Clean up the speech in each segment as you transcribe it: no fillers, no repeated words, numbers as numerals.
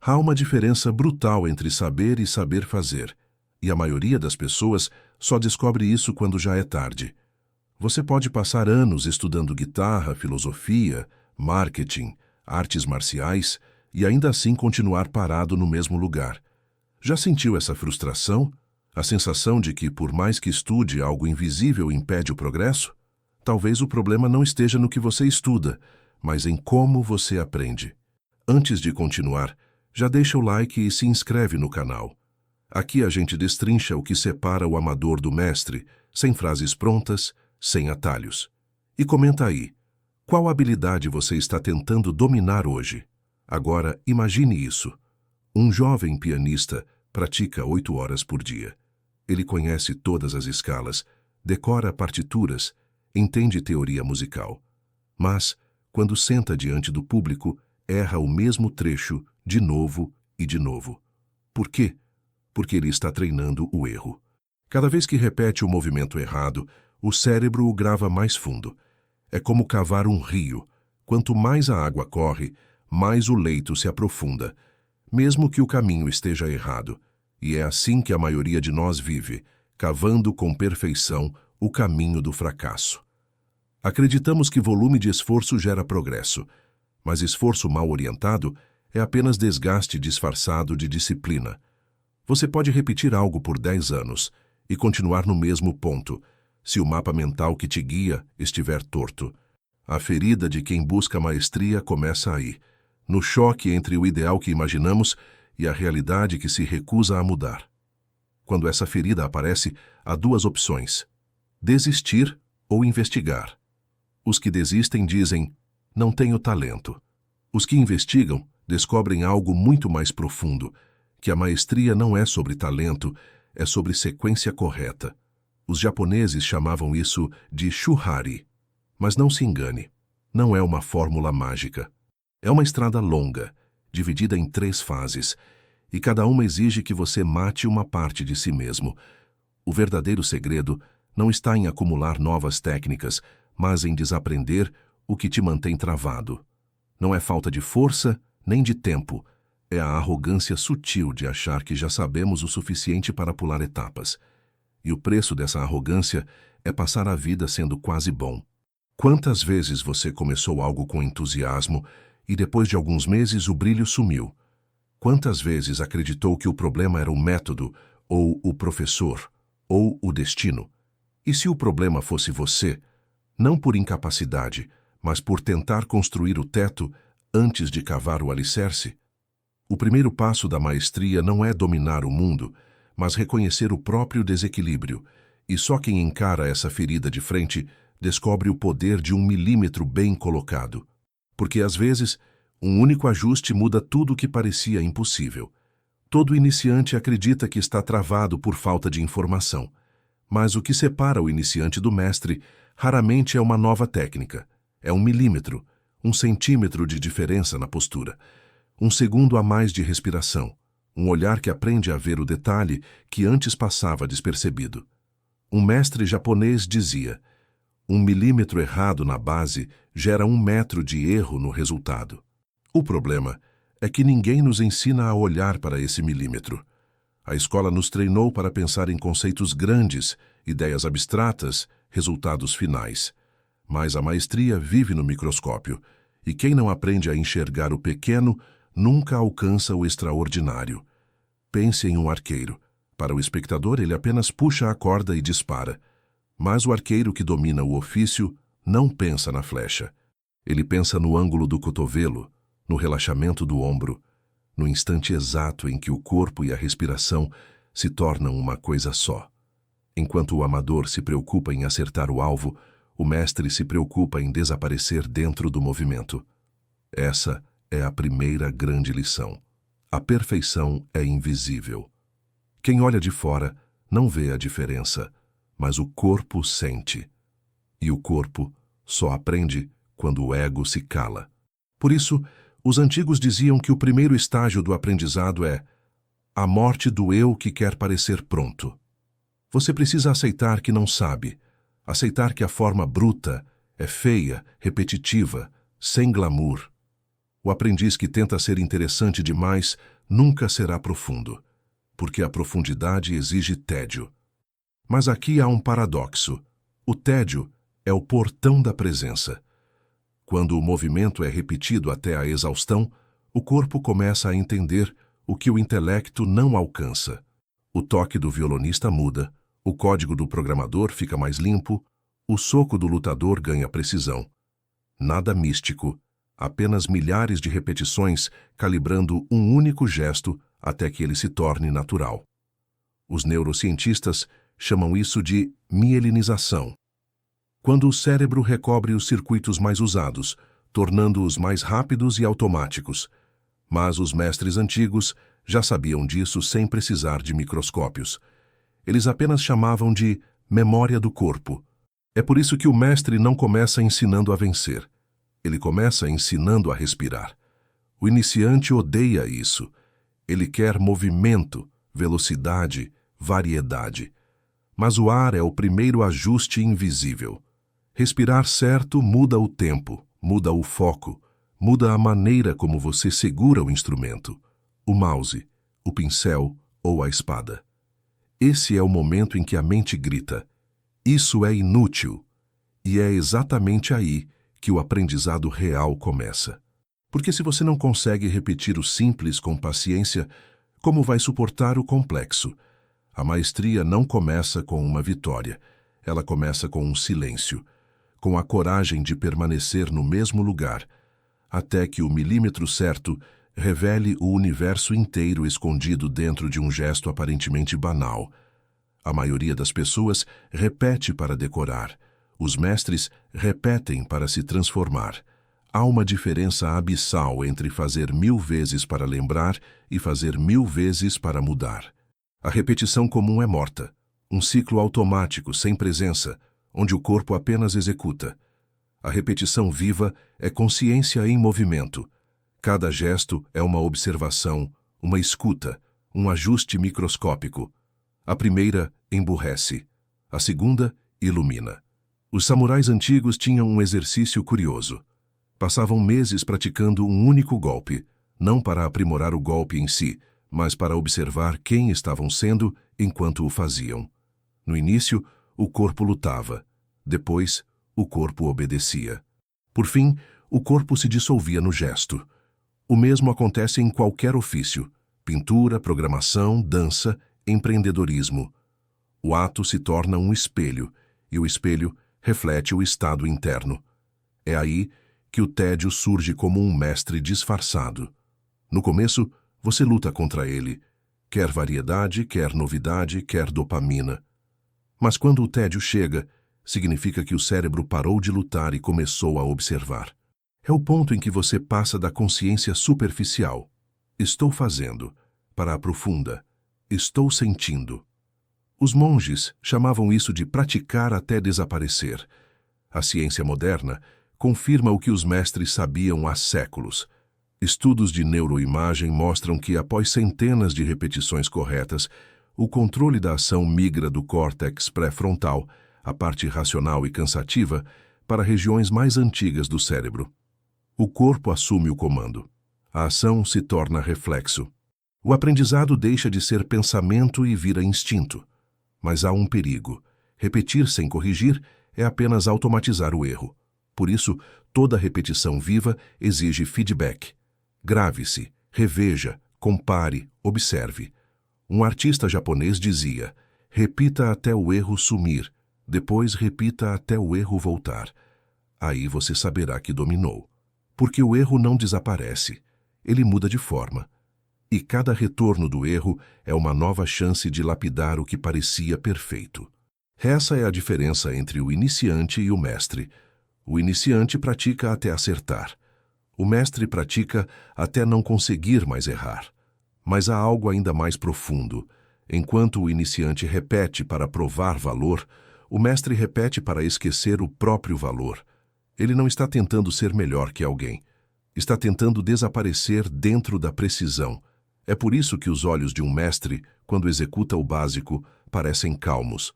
Há uma diferença brutal entre saber e saber fazer, e a maioria das pessoas só descobre isso quando já é tarde. Você pode passar anos estudando guitarra, filosofia, marketing, artes marciais e ainda assim continuar parado no mesmo lugar. Já sentiu essa frustração? A sensação de que, por mais que estude, algo invisível impede o progresso? Talvez o problema não esteja no que você estuda, mas em como você aprende. Antes de continuar, já deixa o like e se inscreve no canal. Aqui a gente destrincha o que separa o amador do mestre, sem frases prontas, sem atalhos. E comenta aí, qual habilidade você está tentando dominar hoje? Agora, imagine isso. Um jovem pianista pratica 8 horas por dia. Ele conhece todas as escalas, decora partituras, entende teoria musical. Mas, quando senta diante do público, erra o mesmo trecho de novo e de novo. Por quê? Porque ele está treinando o erro. Cada vez que repete o movimento errado, o cérebro o grava mais fundo. É como cavar um rio. Quanto mais a água corre, mais o leito se aprofunda, mesmo que o caminho esteja errado. E é assim que a maioria de nós vive, cavando com perfeição o caminho do fracasso. Acreditamos que volume de esforço gera progresso, mas esforço mal orientado é apenas desgaste disfarçado de disciplina. Você pode repetir algo por 10 anos e continuar no mesmo ponto, se o mapa mental que te guia estiver torto. A ferida de quem busca maestria começa aí, no choque entre o ideal que imaginamos e a realidade que se recusa a mudar. Quando essa ferida aparece, há 2 opções: desistir ou investigar. Os que desistem dizem, não tenho talento. Os que investigam descobrem algo muito mais profundo, que a maestria não é sobre talento, é sobre sequência correta. Os japoneses chamavam isso de shuhari. Mas não se engane, não é uma fórmula mágica. É uma estrada longa, dividida em 3 fases, e cada uma exige que você mate uma parte de si mesmo. O verdadeiro segredo não está em acumular novas técnicas, mas em desaprender o que te mantém travado. Não é falta de força, nem de tempo. É a arrogância sutil de achar que já sabemos o suficiente para pular etapas. E o preço dessa arrogância é passar a vida sendo quase bom. Quantas vezes você começou algo com entusiasmo e depois de alguns meses o brilho sumiu? Quantas vezes acreditou que o problema era o método, ou o professor, ou o destino? E se o problema fosse você, não por incapacidade, mas por tentar construir o teto antes de cavar o alicerce? O primeiro passo da maestria não é dominar o mundo, mas reconhecer o próprio desequilíbrio, e só quem encara essa ferida de frente descobre o poder de 1 milímetro bem colocado. Porque, às vezes, um único ajuste muda tudo o que parecia impossível. Todo iniciante acredita que está travado por falta de informação. Mas o que separa o iniciante do mestre raramente é uma nova técnica. É 1 milímetro, 1 centímetro de diferença na postura, 1 segundo a mais de respiração, um olhar que aprende a ver o detalhe que antes passava despercebido. Um mestre japonês dizia, 1 milímetro errado na base gera 1 metro de erro no resultado. O problema é que ninguém nos ensina a olhar para esse milímetro. A escola nos treinou para pensar em conceitos grandes, ideias abstratas, resultados finais. Mas a maestria vive no microscópio, e quem não aprende a enxergar o pequeno nunca alcança o extraordinário. Pense em um arqueiro. Para o espectador, ele apenas puxa a corda e dispara. Mas o arqueiro que domina o ofício não pensa na flecha. Ele pensa no ângulo do cotovelo, no relaxamento do ombro, no instante exato em que o corpo e a respiração se tornam uma coisa só. Enquanto o amador se preocupa em acertar o alvo, o mestre se preocupa em desaparecer dentro do movimento. Essa é a primeira grande lição. A perfeição é invisível. Quem olha de fora não vê a diferença, mas o corpo sente. E o corpo só aprende quando o ego se cala. Por isso, os antigos diziam que o primeiro estágio do aprendizado é a morte do eu que quer parecer pronto. Você precisa aceitar que não sabe, aceitar que a forma bruta é feia, repetitiva, sem glamour. O aprendiz que tenta ser interessante demais nunca será profundo, porque a profundidade exige tédio. Mas aqui há um paradoxo. O tédio é o portão da presença. Quando o movimento é repetido até a exaustão, o corpo começa a entender o que o intelecto não alcança. O toque do violonista muda, o código do programador fica mais limpo, o soco do lutador ganha precisão. Nada místico, apenas milhares de repetições calibrando um único gesto até que ele se torne natural. Os neurocientistas chamam isso de mielinização. Quando o cérebro recobre os circuitos mais usados, tornando-os mais rápidos e automáticos. Mas os mestres antigos já sabiam disso sem precisar de microscópios. Eles apenas chamavam de memória do corpo. É por isso que o mestre não começa ensinando a vencer. Ele começa ensinando a respirar. O iniciante odeia isso. Ele quer movimento, velocidade, variedade. Mas o ar é o primeiro ajuste invisível. Respirar certo muda o tempo, muda o foco, muda a maneira como você segura o instrumento, o mouse, o pincel ou a espada. Esse é o momento em que a mente grita: isso é inútil. E é exatamente aí que o aprendizado real começa. Porque se você não consegue repetir o simples com paciência, como vai suportar o complexo? A maestria não começa com uma vitória, ela começa com um silêncio, com a coragem de permanecer no mesmo lugar, até que o milímetro certo revele o universo inteiro escondido dentro de um gesto aparentemente banal. A maioria das pessoas repete para decorar. Os mestres repetem para se transformar. Há uma diferença abissal entre fazer 1000 vezes para lembrar e fazer 1000 vezes para mudar. A repetição comum é morta, um ciclo automático, sem presença, onde o corpo apenas executa. A repetição viva é consciência em movimento. Cada gesto é uma observação, uma escuta, um ajuste microscópico. A primeira emburrece, a segunda ilumina. Os samurais antigos tinham um exercício curioso. Passavam meses praticando um único golpe, não para aprimorar o golpe em si, mas para observar quem estavam sendo enquanto o faziam. No início, o corpo lutava. Depois, o corpo obedecia. Por fim, o corpo se dissolvia no gesto. O mesmo acontece em qualquer ofício: pintura, programação, dança, empreendedorismo. O ato se torna um espelho, e o espelho reflete o estado interno. É aí que o tédio surge como um mestre disfarçado. No começo, você luta contra ele. Quer variedade, quer novidade, quer dopamina. Mas quando o tédio chega, significa que o cérebro parou de lutar e começou a observar. É o ponto em que você passa da consciência superficial, estou fazendo, para a profunda, estou sentindo. Os monges chamavam isso de praticar até desaparecer. A ciência moderna confirma o que os mestres sabiam há séculos. Estudos de neuroimagem mostram que, após centenas de repetições corretas, o controle da ação migra do córtex pré-frontal, a parte racional e cansativa, para regiões mais antigas do cérebro. O corpo assume o comando. A ação se torna reflexo. O aprendizado deixa de ser pensamento e vira instinto. Mas há um perigo. Repetir sem corrigir é apenas automatizar o erro. Por isso, toda repetição viva exige feedback. Grave-se, reveja, compare, observe. Um artista japonês dizia: repita até o erro sumir, depois repita até o erro voltar. Aí você saberá que dominou. Porque o erro não desaparece, ele muda de forma. E cada retorno do erro é uma nova chance de lapidar o que parecia perfeito. Essa é a diferença entre o iniciante e o mestre. O iniciante pratica até acertar. O mestre pratica até não conseguir mais errar. Mas há algo ainda mais profundo. Enquanto o iniciante repete para provar valor, o mestre repete para esquecer o próprio valor. Ele não está tentando ser melhor que alguém. Está tentando desaparecer dentro da precisão. É por isso que os olhos de um mestre, quando executa o básico, parecem calmos.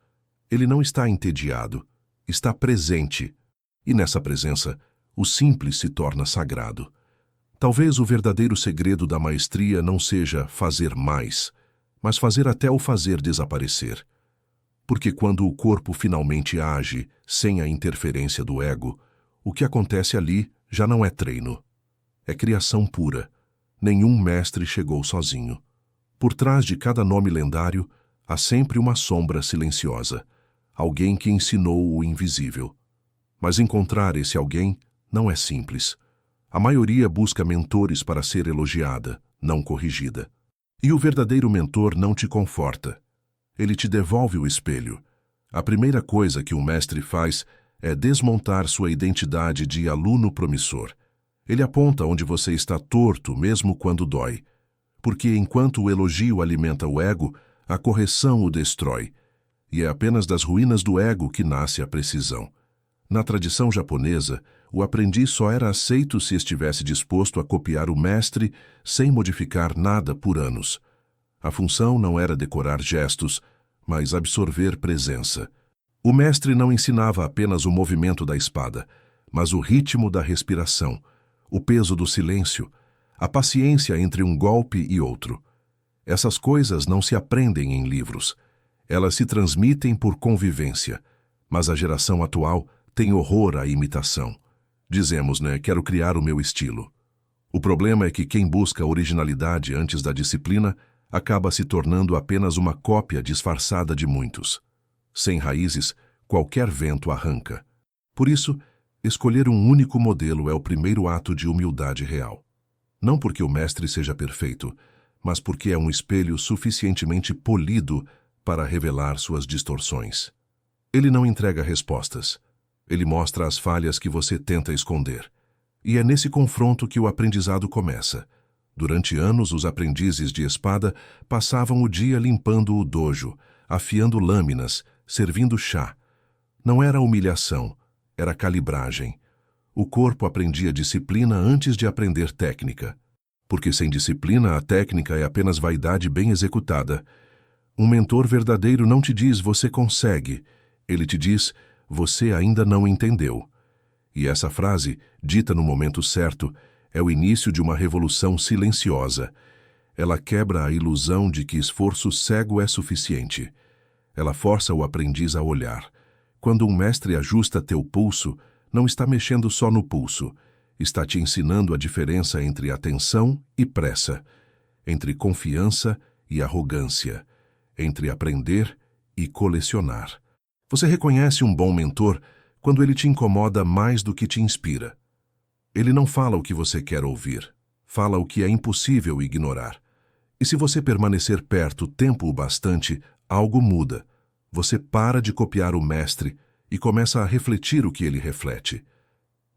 Ele não está entediado, está presente. E nessa presença, o simples se torna sagrado. Talvez o verdadeiro segredo da maestria não seja fazer mais, mas fazer até o fazer desaparecer. Porque quando o corpo finalmente age sem a interferência do ego, o que acontece ali já não é treino. É criação pura. Nenhum mestre chegou sozinho. Por trás de cada nome lendário, há sempre uma sombra silenciosa, alguém que ensinou o invisível. Mas encontrar esse alguém não é simples. A maioria busca mentores para ser elogiada, não corrigida. E o verdadeiro mentor não te conforta. Ele te devolve o espelho. A primeira coisa que um mestre faz é desmontar sua identidade de aluno promissor. Ele aponta onde você está torto mesmo quando dói. Porque enquanto o elogio alimenta o ego, a correção o destrói. E é apenas das ruínas do ego que nasce a precisão. Na tradição japonesa, o aprendiz só era aceito se estivesse disposto a copiar o mestre sem modificar nada por anos. A função não era decorar gestos, mas absorver presença. O mestre não ensinava apenas o movimento da espada, mas o ritmo da respiração, o peso do silêncio, a paciência entre um golpe e outro. Essas coisas não se aprendem em livros. Elas se transmitem por convivência. Mas a geração atual tem horror à imitação. Dizemos, quero criar o meu estilo. O problema é que quem busca originalidade antes da disciplina acaba se tornando apenas uma cópia disfarçada de muitos. Sem raízes, qualquer vento arranca. Por isso, escolher um único modelo é o primeiro ato de humildade real. Não porque o mestre seja perfeito, mas porque é um espelho suficientemente polido para revelar suas distorções. Ele não entrega respostas. Ele mostra as falhas que você tenta esconder. E é nesse confronto que o aprendizado começa. Durante anos, os aprendizes de espada passavam o dia limpando o dojo, afiando lâminas, servindo chá. Não era humilhação, era calibragem. O corpo aprendia disciplina antes de aprender técnica. Porque sem disciplina, a técnica é apenas vaidade bem executada. Um mentor verdadeiro não te diz você consegue. Ele te diz você ainda não entendeu. E essa frase, dita no momento certo, é o início de uma revolução silenciosa. Ela quebra a ilusão de que esforço cego é suficiente. Ela força o aprendiz a olhar. Quando um mestre ajusta teu pulso, não está mexendo só no pulso. Está te ensinando a diferença entre atenção e pressa, entre confiança e arrogância, entre aprender e colecionar. Você reconhece um bom mentor quando ele te incomoda mais do que te inspira. Ele não fala o que você quer ouvir, fala o que é impossível ignorar. E se você permanecer perto tempo o bastante, algo muda. Você para de copiar o mestre e começa a refletir o que ele reflete.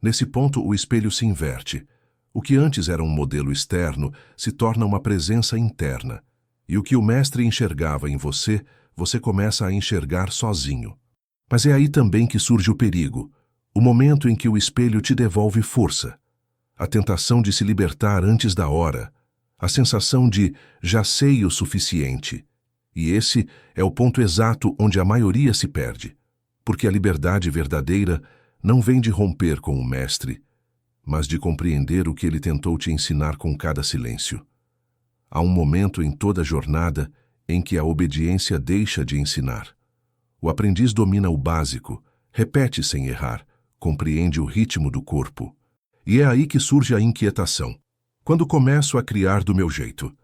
Nesse ponto, o espelho se inverte. O que antes era um modelo externo se torna uma presença interna. E o que o mestre enxergava em você, você começa a enxergar sozinho. Mas é aí também que surge o perigo, o momento em que o espelho te devolve força, a tentação de se libertar antes da hora, a sensação de já sei o suficiente. E esse é o ponto exato onde a maioria se perde, porque a liberdade verdadeira não vem de romper com o mestre, mas de compreender o que ele tentou te ensinar com cada silêncio. Há um momento em toda a jornada em que a obediência deixa de ensinar. O aprendiz domina o básico, repete sem errar, compreende o ritmo do corpo. E é aí que surge a inquietação. Quando começo a criar do meu jeito?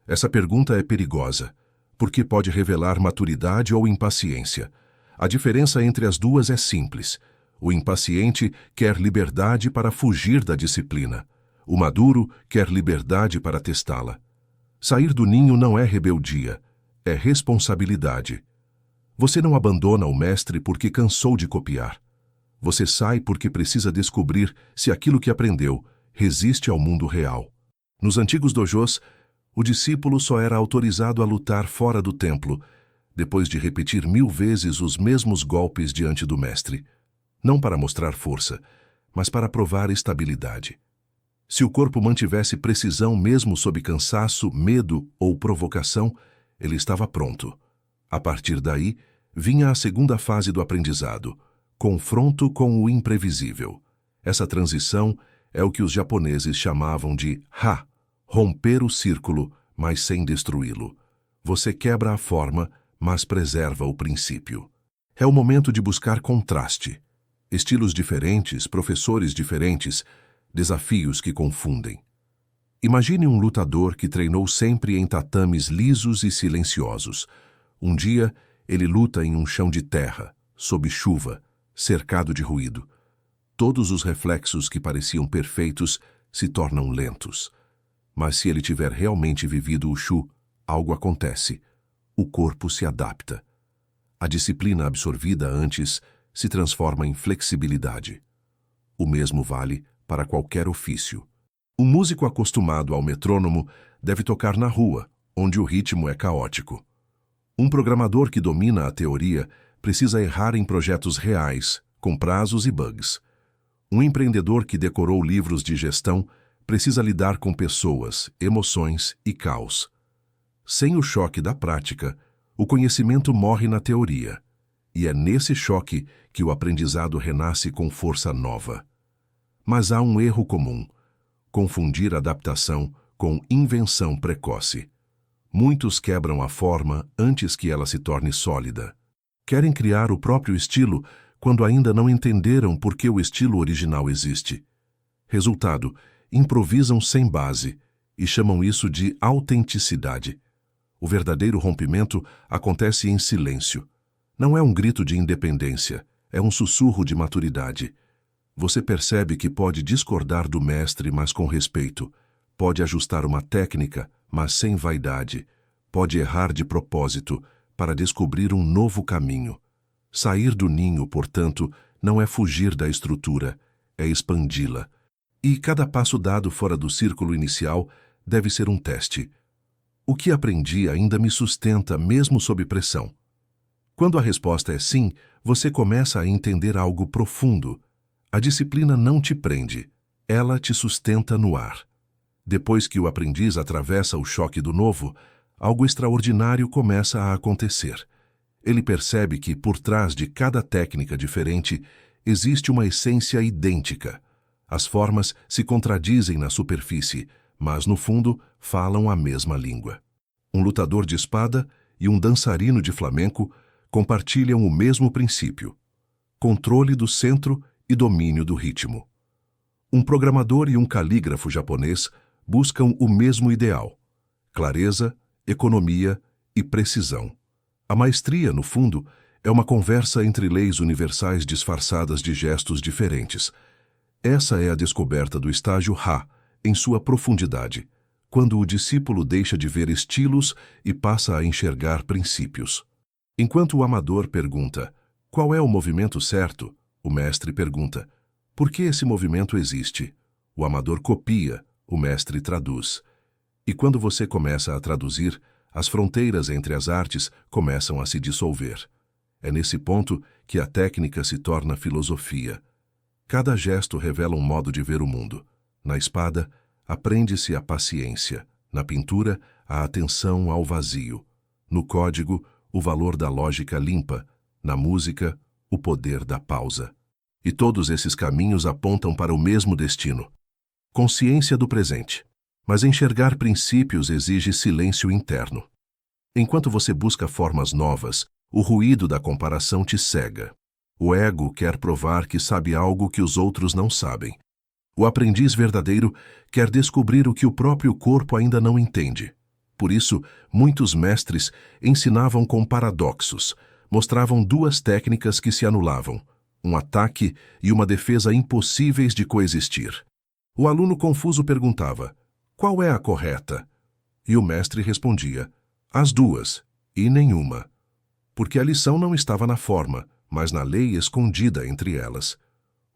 Essa pergunta é perigosa, porque pode revelar maturidade ou impaciência. A diferença entre as duas é simples. O impaciente quer liberdade para fugir da disciplina. O maduro quer liberdade para testá-la. Sair do ninho não é rebeldia, é responsabilidade. Você não abandona o mestre porque cansou de copiar. Você sai porque precisa descobrir se aquilo que aprendeu resiste ao mundo real. Nos antigos dojos, o discípulo só era autorizado a lutar fora do templo, depois de repetir 1000 vezes os mesmos golpes diante do mestre. Não para mostrar força, mas para provar estabilidade. Se o corpo mantivesse precisão mesmo sob cansaço, medo ou provocação, ele estava pronto. A partir daí, vinha a segunda fase do aprendizado, confronto com o imprevisível. Essa transição é o que os japoneses chamavam de ha, romper o círculo, mas sem destruí-lo. Você quebra a forma, mas preserva o princípio. É o momento de buscar contraste. Estilos diferentes, professores diferentes, desafios que confundem. Imagine um lutador que treinou sempre em tatames lisos e silenciosos. Um dia, ele luta em um chão de terra, sob chuva, cercado de ruído. Todos os reflexos que pareciam perfeitos se tornam lentos. Mas se ele tiver realmente vivido o Shu, algo acontece. O corpo se adapta. A disciplina absorvida antes se transforma em flexibilidade. O mesmo vale para qualquer ofício. O músico acostumado ao metrônomo deve tocar na rua, onde o ritmo é caótico. Um programador que domina a teoria precisa errar em projetos reais, com prazos e bugs. Um empreendedor que decorou livros de gestão precisa lidar com pessoas, emoções e caos. Sem o choque da prática, o conhecimento morre na teoria. E é nesse choque que o aprendizado renasce com força nova. Mas há um erro comum: confundir adaptação com invenção precoce. Muitos quebram a forma antes que ela se torne sólida. Querem criar o próprio estilo quando ainda não entenderam por que o estilo original existe. Resultado, improvisam sem base e chamam isso de autenticidade. O verdadeiro rompimento acontece em silêncio. Não é um grito de independência, é um sussurro de maturidade. Você percebe que pode discordar do mestre, mas com respeito. Pode ajustar uma técnica, mas sem vaidade. Pode errar de propósito para descobrir um novo caminho. Sair do ninho, portanto, não é fugir da estrutura, é expandi-la. E cada passo dado fora do círculo inicial deve ser um teste. O que aprendi ainda me sustenta mesmo sob pressão. Quando a resposta é sim, você começa a entender algo profundo. A disciplina não te prende, ela te sustenta no ar. Depois que o aprendiz atravessa o choque do novo, algo extraordinário começa a acontecer. Ele percebe que, por trás de cada técnica diferente, existe uma essência idêntica. As formas se contradizem na superfície, mas no fundo falam a mesma língua. Um lutador de espada e um dançarino de flamenco compartilham o mesmo princípio: controle do centro e domínio do ritmo. Um programador e um calígrafo japonês buscam o mesmo ideal: clareza, economia e precisão. A maestria, no fundo, é uma conversa entre leis universais disfarçadas de gestos diferentes. Essa é a descoberta do estágio Ha, em sua profundidade, quando o discípulo deixa de ver estilos e passa a enxergar princípios. Enquanto o amador pergunta: qual é o movimento certo? O mestre pergunta: por que esse movimento existe? O amador copia, o mestre traduz. E quando você começa a traduzir, as fronteiras entre as artes começam a se dissolver. É nesse ponto que a técnica se torna filosofia. Cada gesto revela um modo de ver o mundo. Na espada, aprende-se a paciência. Na pintura, a atenção ao vazio. No código, o valor da lógica limpa. Na música, o poder da pausa. E todos esses caminhos apontam para o mesmo destino: consciência do presente. Mas enxergar princípios exige silêncio interno. Enquanto você busca formas novas, o ruído da comparação te cega. O ego quer provar que sabe algo que os outros não sabem. O aprendiz verdadeiro quer descobrir o que o próprio corpo ainda não entende. Por isso, muitos mestres ensinavam com paradoxos, mostravam duas técnicas que se anulavam: um ataque e uma defesa impossíveis de coexistir. O aluno confuso perguntava: qual é a correta? E o mestre respondia: as duas, e nenhuma. Porque a lição não estava na forma, mas na lei escondida entre elas.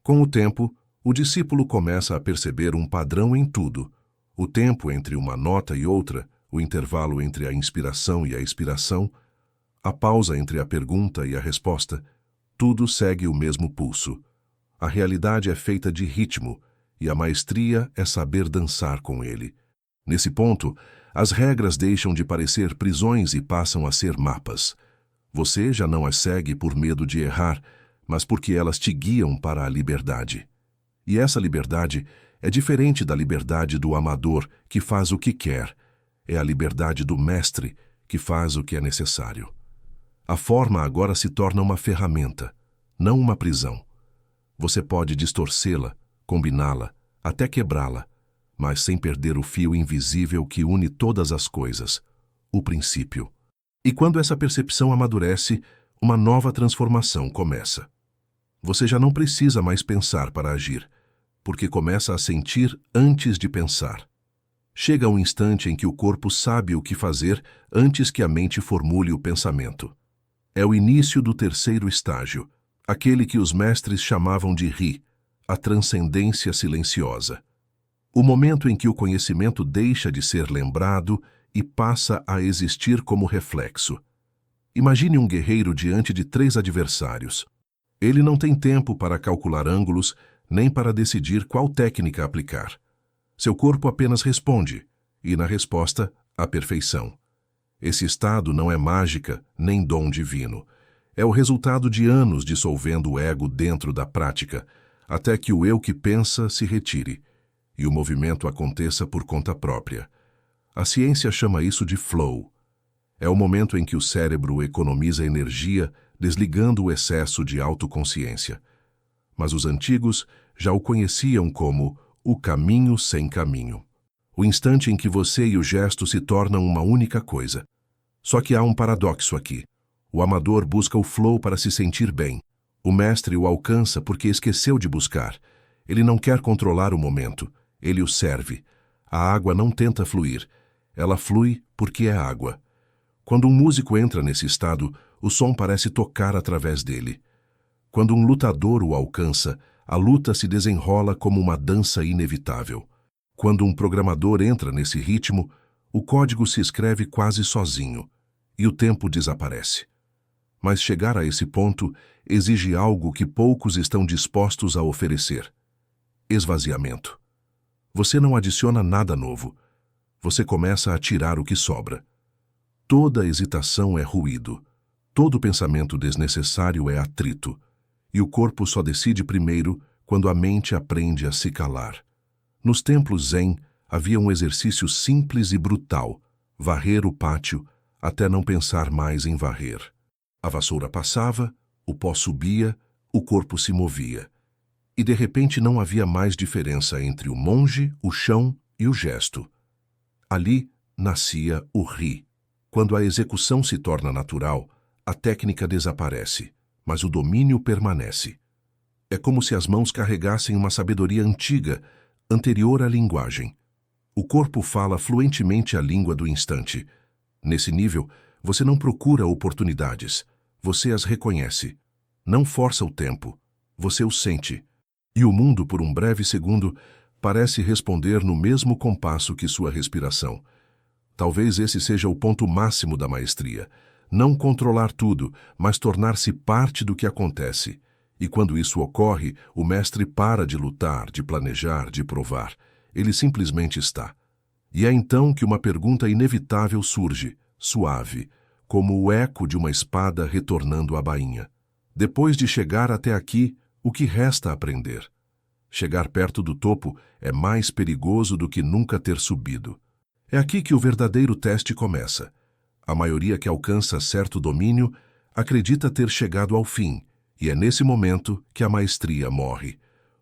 Com o tempo, o discípulo começa a perceber um padrão em tudo: o tempo entre uma nota e outra, o intervalo entre a inspiração e a expiração, a pausa entre a pergunta e a resposta. Tudo segue o mesmo pulso. A realidade é feita de ritmo, e a maestria é saber dançar com ele. Nesse ponto, as regras deixam de parecer prisões e passam a ser mapas. Você já não as segue por medo de errar, mas porque elas te guiam para a liberdade. E essa liberdade é diferente da liberdade do amador, que faz o que quer. É a liberdade do mestre, que faz o que é necessário. A forma agora se torna uma ferramenta, não uma prisão. Você pode distorcê-la, combiná-la, até quebrá-la, mas sem perder o fio invisível que une todas as coisas, o princípio. E quando essa percepção amadurece, uma nova transformação começa. Você já não precisa mais pensar para agir, porque começa a sentir antes de pensar. Chega um instante em que o corpo sabe o que fazer antes que a mente formule o pensamento. É o início do terceiro estágio, aquele que os mestres chamavam de Ri, a transcendência silenciosa. O momento em que o conhecimento deixa de ser lembrado e passa a existir como reflexo. Imagine um guerreiro diante de 3 adversários. Ele não tem tempo para calcular ângulos, nem para decidir qual técnica aplicar. Seu corpo apenas responde, e na resposta, a perfeição. Esse estado não é mágica, nem dom divino. É o resultado de anos dissolvendo o ego dentro da prática, até que o eu que pensa se retire, e o movimento aconteça por conta própria. A ciência chama isso de flow. É o momento em que o cérebro economiza energia, desligando o excesso de autoconsciência. Mas os antigos já o conheciam como o caminho sem caminho. O instante em que você e o gesto se tornam uma única coisa. Só que há um paradoxo aqui. O amador busca o flow para se sentir bem. O mestre o alcança porque esqueceu de buscar. Ele não quer controlar o momento. Ele o serve. A água não tenta fluir. Ela flui porque é água. Quando um músico entra nesse estado, o som parece tocar através dele. Quando um lutador o alcança, a luta se desenrola como uma dança inevitável. Quando um programador entra nesse ritmo, o código se escreve quase sozinho, e o tempo desaparece. Mas chegar a esse ponto exige algo que poucos estão dispostos a oferecer: esvaziamento. Você não adiciona nada novo. Você começa a tirar o que sobra. Toda hesitação é ruído. Todo pensamento desnecessário é atrito. E o corpo só decide primeiro quando a mente aprende a se calar. Nos templos zen havia um exercício simples e brutal: varrer o pátio até não pensar mais em varrer. A vassoura passava, o pó subia, o corpo se movia. E de repente não havia mais diferença entre o monge, o chão e o gesto. Ali nascia o Ri. Quando a execução se torna natural, a técnica desaparece, mas o domínio permanece. É como se as mãos carregassem uma sabedoria antiga, anterior à linguagem. O corpo fala fluentemente a língua do instante. Nesse nível, você não procura oportunidades, você as reconhece. Não força o tempo, você o sente. E o mundo, por um breve segundo, parece responder no mesmo compasso que sua respiração. Talvez esse seja o ponto máximo da maestria. Não controlar tudo, mas tornar-se parte do que acontece. E quando isso ocorre, o mestre para de lutar, de planejar, de provar. Ele simplesmente está. E é então que uma pergunta inevitável surge, suave, como o eco de uma espada retornando à bainha. Depois de chegar até aqui, o que resta aprender? Chegar perto do topo é mais perigoso do que nunca ter subido. É aqui que o verdadeiro teste começa. A maioria que alcança certo domínio acredita ter chegado ao fim, e é nesse momento que a maestria morre.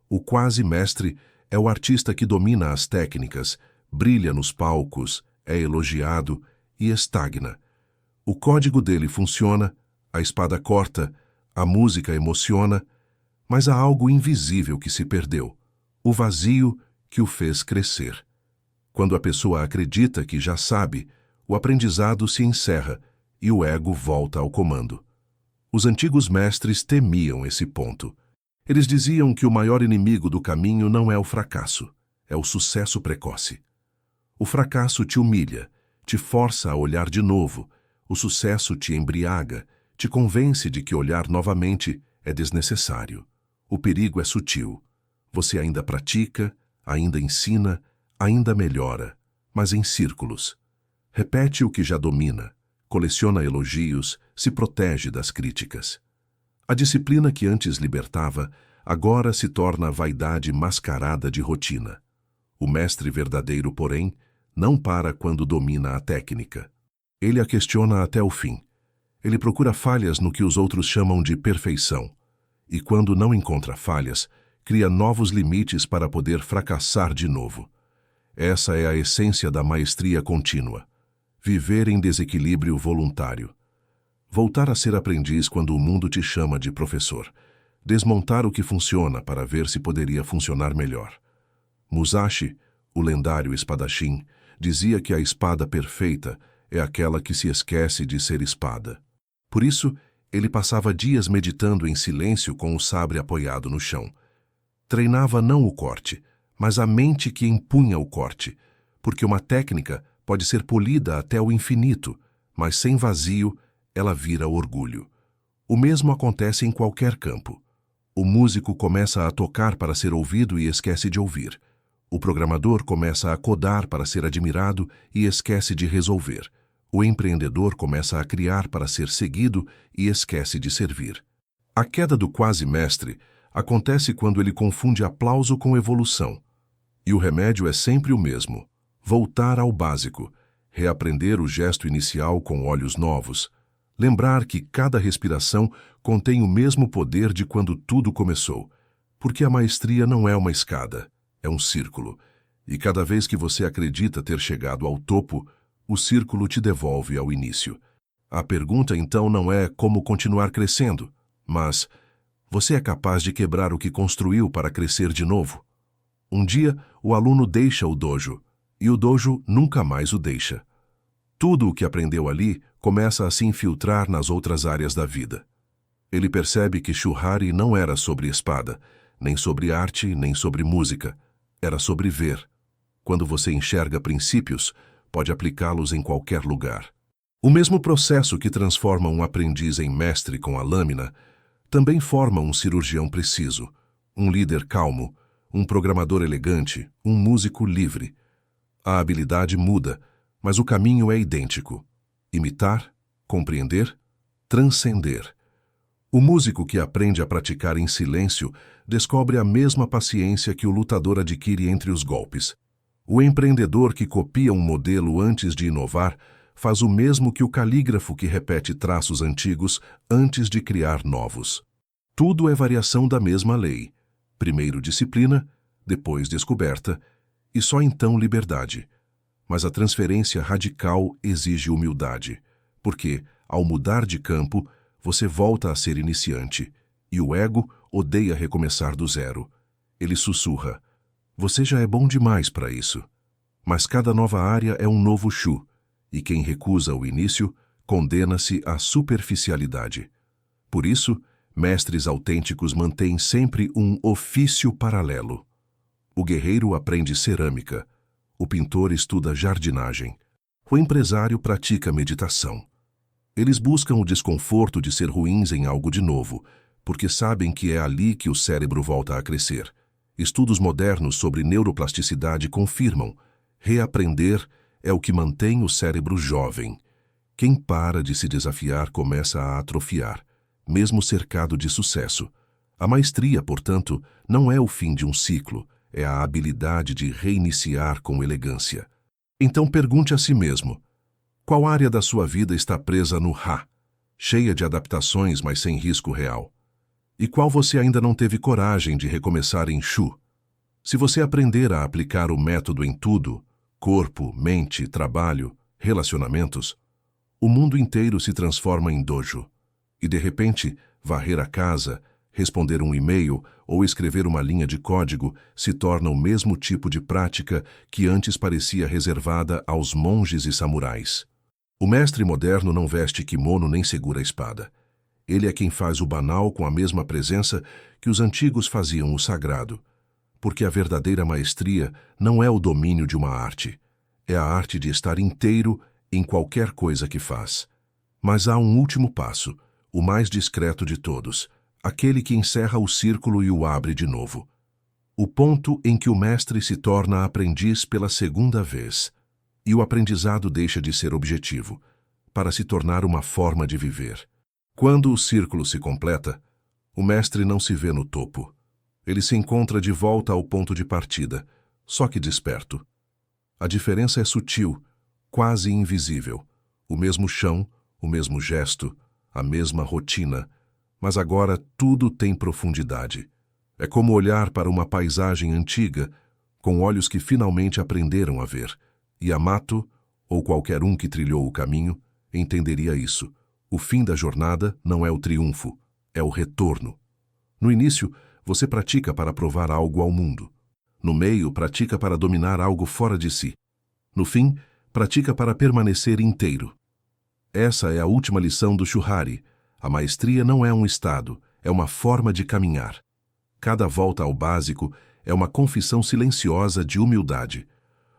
O quase-mestre é o artista que domina as técnicas, brilha nos palcos, é elogiado e estagna. O código dele funciona, a espada corta, a música emociona, mas há algo invisível que se perdeu, o vazio que o fez crescer. Quando a pessoa acredita que já sabe, o aprendizado se encerra e o ego volta ao comando. Os antigos mestres temiam esse ponto. Eles diziam que o maior inimigo do caminho não é o fracasso, é o sucesso precoce. O fracasso te humilha, te força a olhar de novo. O sucesso te embriaga, te convence de que olhar novamente é desnecessário. O perigo é sutil. Você ainda pratica, ainda ensina, ainda melhora, mas em círculos. Repete o que já domina, coleciona elogios, se protege das críticas. A disciplina que antes libertava, agora se torna vaidade mascarada de rotina. O mestre verdadeiro, porém, não para quando domina a técnica. Ele a questiona até o fim. Ele procura falhas no que os outros chamam de perfeição. E quando não encontra falhas, cria novos limites para poder fracassar de novo. Essa é a essência da maestria contínua. Viver em desequilíbrio voluntário. Voltar a ser aprendiz quando o mundo te chama de professor. Desmontar o que funciona para ver se poderia funcionar melhor. Musashi, o lendário espadachim, dizia que a espada perfeita é aquela que se esquece de ser espada. Por isso, ele passava dias meditando em silêncio com o sabre apoiado no chão. Treinava não o corte, mas a mente que empunha o corte, porque uma técnica pode ser polida até o infinito, mas sem vazio, ela vira orgulho. O mesmo acontece em qualquer campo. O músico começa a tocar para ser ouvido e esquece de ouvir. O programador começa a codar para ser admirado e esquece de resolver. O empreendedor começa a criar para ser seguido e esquece de servir. A queda do quase-mestre acontece quando ele confunde aplauso com evolução. E o remédio é sempre o mesmo: voltar ao básico, reaprender o gesto inicial com olhos novos, lembrar que cada respiração contém o mesmo poder de quando tudo começou, porque a maestria não é uma escada, é um círculo, e cada vez que você acredita ter chegado ao topo, o círculo te devolve ao início. A pergunta então não é como continuar crescendo, mas: você é capaz de quebrar o que construiu para crescer de novo? Um dia, o aluno deixa o dojo, e o dojo nunca mais o deixa. Tudo o que aprendeu ali começa a se infiltrar nas outras áreas da vida. Ele percebe que Shuhari não era sobre espada, nem sobre arte, nem sobre música. Era sobre ver. Quando você enxerga princípios, pode aplicá-los em qualquer lugar. O mesmo processo que transforma um aprendiz em mestre com a lâmina também forma um cirurgião preciso, um líder calmo, um programador elegante, um músico livre. A habilidade muda, mas o caminho é idêntico: imitar, compreender, transcender. O músico que aprende a praticar em silêncio descobre a mesma paciência que o lutador adquire entre os golpes. O empreendedor que copia um modelo antes de inovar faz o mesmo que o calígrafo que repete traços antigos antes de criar novos. Tudo é variação da mesma lei. Primeiro disciplina, depois descoberta, e só então liberdade. Mas a transferência radical exige humildade, porque, ao mudar de campo, você volta a ser iniciante, e o ego odeia recomeçar do zero. Ele sussurra: você já é bom demais para isso. Mas cada nova área é um novo Shu, e quem recusa o início condena-se à superficialidade. Por isso, mestres autênticos mantêm sempre um ofício paralelo. O guerreiro aprende cerâmica, o pintor estuda jardinagem, o empresário pratica meditação. Eles buscam o desconforto de ser ruins em algo de novo, porque sabem que é ali que o cérebro volta a crescer. Estudos modernos sobre neuroplasticidade confirmam: reaprender é o que mantém o cérebro jovem. Quem para de se desafiar começa a atrofiar, mesmo cercado de sucesso. A maestria, portanto, não é o fim de um ciclo, é a habilidade de reiniciar com elegância. Então pergunte a si mesmo: qual área da sua vida está presa no Ha, cheia de adaptações, mas sem risco real? E qual você ainda não teve coragem de recomeçar em Shu? Se você aprender a aplicar o método em tudo, corpo, mente, trabalho, relacionamentos, o mundo inteiro se transforma em dojo. E de repente, varrer a casa, responder um e-mail ou escrever uma linha de código se torna o mesmo tipo de prática que antes parecia reservada aos monges e samurais. O mestre moderno não veste kimono nem segura a espada. Ele é quem faz o banal com a mesma presença que os antigos faziam o sagrado. Porque a verdadeira maestria não é o domínio de uma arte. É a arte de estar inteiro em qualquer coisa que faz. Mas há um último passo, o mais discreto de todos, aquele que encerra o círculo e o abre de novo. O ponto em que o mestre se torna aprendiz pela segunda vez, e o aprendizado deixa de ser objetivo, para se tornar uma forma de viver. Quando o círculo se completa, o mestre não se vê no topo. Ele se encontra de volta ao ponto de partida, só que desperto. A diferença é sutil, quase invisível. O mesmo chão, o mesmo gesto, a mesma rotina, mas agora tudo tem profundidade. É como olhar para uma paisagem antiga, com olhos que finalmente aprenderam a ver. E Yamato, ou qualquer um que trilhou o caminho, entenderia isso. O fim da jornada não é o triunfo, é o retorno. No início, você pratica para provar algo ao mundo. No meio, pratica para dominar algo fora de si. No fim, pratica para permanecer inteiro. Essa é a última lição do Shuhari. A maestria não é um estado, é uma forma de caminhar. Cada volta ao básico é uma confissão silenciosa de humildade.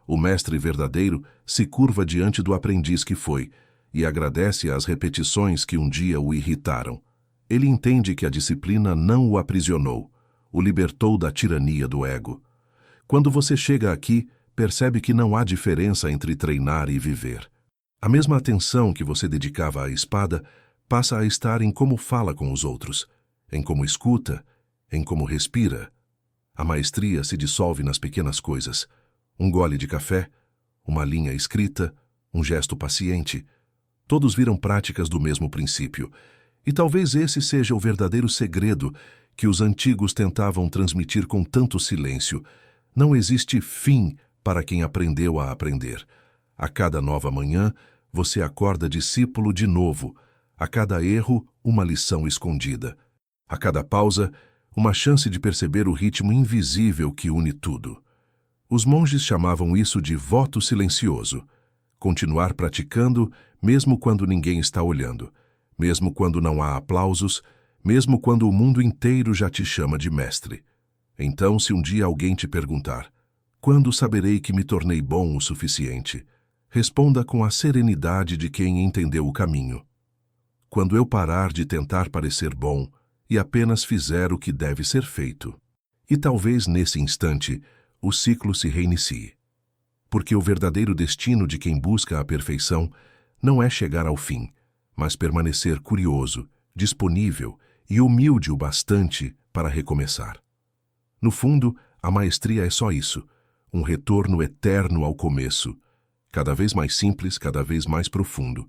O mestre verdadeiro se curva diante do aprendiz que foi e agradece às repetições que um dia o irritaram. Ele entende que a disciplina não o aprisionou, o libertou da tirania do ego. Quando você chega aqui, percebe que não há diferença entre treinar e viver. A mesma atenção que você dedicava à espada passa a estar em como fala com os outros, em como escuta, em como respira. A maestria se dissolve nas pequenas coisas. Um gole de café, uma linha escrita, um gesto paciente. Todos viram práticas do mesmo princípio. E talvez esse seja o verdadeiro segredo que os antigos tentavam transmitir com tanto silêncio. Não existe fim para quem aprendeu a aprender. A cada nova manhã, você acorda discípulo de novo. A cada erro, uma lição escondida. A cada pausa, uma chance de perceber o ritmo invisível que une tudo. Os monges chamavam isso de voto silencioso. Continuar praticando, mesmo quando ninguém está olhando, mesmo quando não há aplausos, mesmo quando o mundo inteiro já te chama de mestre. Então, se um dia alguém te perguntar, quando saberei que me tornei bom o suficiente? Responda com a serenidade de quem entendeu o caminho. Quando eu parar de tentar parecer bom e apenas fizer o que deve ser feito. E talvez nesse instante, o ciclo se reinicie. Porque o verdadeiro destino de quem busca a perfeição não é chegar ao fim, mas permanecer curioso, disponível e humilde o bastante para recomeçar. No fundo, a maestria é só isso, um retorno eterno ao começo, cada vez mais simples, cada vez mais profundo,